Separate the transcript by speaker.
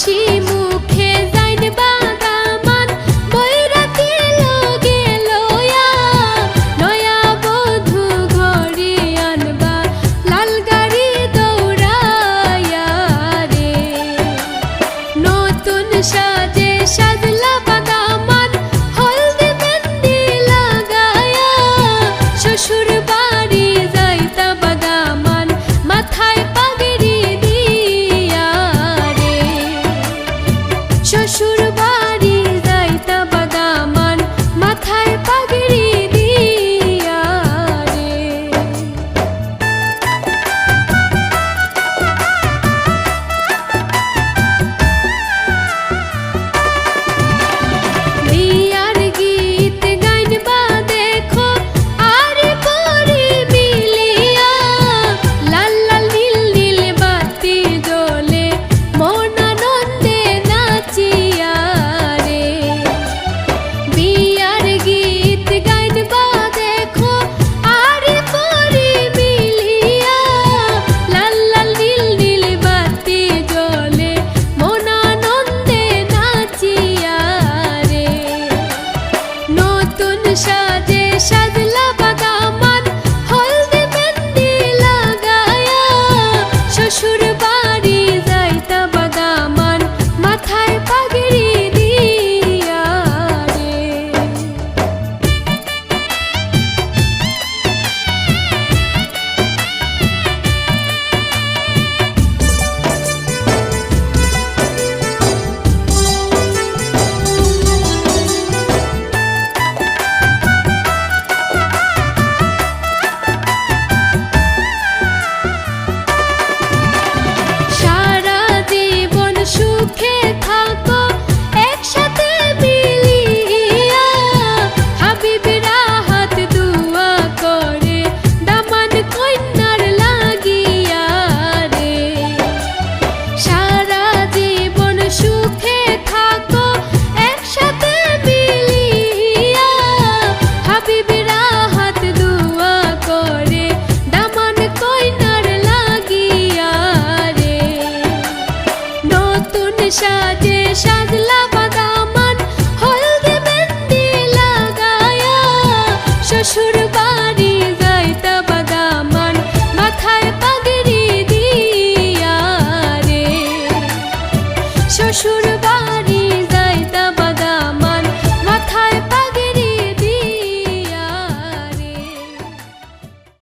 Speaker 1: হাসি মুখে যাইন বাগামান বৈরাতি লগে লয়া নয়া বধূ ঘরে আনবা লাল গাড়ি দৌড়াইয়া রে নতুন সাজে সাজলা বাগামান হলদে মেহেন্দি লাগায়া শ্বশুর বাড়ি যাইতা বাগামান মাথায় পাগড়ি দিয়া রে শ্বশুর বাড়ি যাইতা বাগামান মাথায় পাগড়ি দিয়া রে বিয়ার গীত গাইনবা দেখো আর পরি মিলিয়া লাল লাল নীল নীল বাতি জ্বলে মন আনন্দে নাচিয়া রে বিয়ার গীত গাইনবা দেখো আর পরি মিলিয়া লাল লাল নীল নীল বাতি জ্বলে মন আনন্দে নাচিয়া রে নতুন সাজে সাজলা বাগামান হলদে মেহেন্দি লাগায়া শ্বশুর বাড়ি যাইতা বাগামান মাথায় পাগড়ি দিয়া রে সারা জীবন সুখে থাকো একসাথে মিলিয়া হাবিবেরা হাত দুয়া করে দামান কন্যার লাগিয়া রে সারা জীবন সুখে থাকো একসাথে মিলিয়া হাবিবেরা হাত দুয়া করে দামান কন্যার লাগিয়া রে নতুন সাজে সাজলা বাগামান হলদে মেহেন্দি লাগায়া শ্বশুর বাড়ি যাইতা বাগামান মাথায় পাগড়ি দিয়া রে শ্বশুর